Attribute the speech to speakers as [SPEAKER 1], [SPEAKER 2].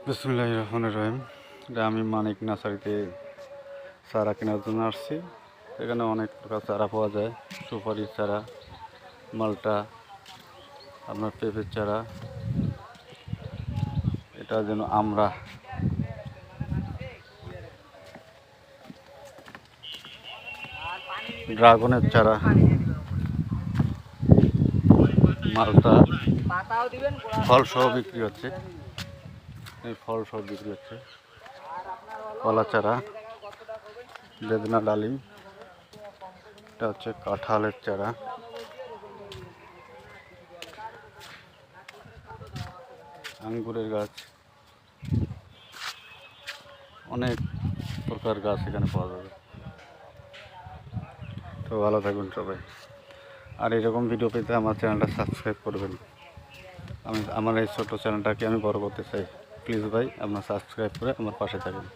[SPEAKER 1] বিসমিল্লাহির রহমানির রহিম। এটা আমি মানিক নার্সারিতে চারা কেনার জন্য আসছি। এখানে অনেক প্রকার চারা পাওয়া যায়, সুপারির চারা, মালটা, আপনার পেঁপের চারা, এটা যেন আমরা ড্রাগনের চারা, মালটা ফল সহ বিক্রি হচ্ছে। এই ফল সহ বিক্রি হচ্ছে। কলা চারা, বেদনা ডালিম, এটা হচ্ছে কাঁঠালের চারা, আঙ্গুরের গাছ, অনেক প্রকার গাছ এখানে পাওয়া যাবে। তো ভালো থাকবেন সবাই। আর এরকম ভিডিও পেতে আমার চ্যানেলটা সাবস্ক্রাইব করবেন। আমার এই ছোটো চ্যানেলটাকে আমি বড় করতে চাই। প্লিজ ভাই, আপনার সাবস্ক্রাইব করে আমার পাশে থাকবেন।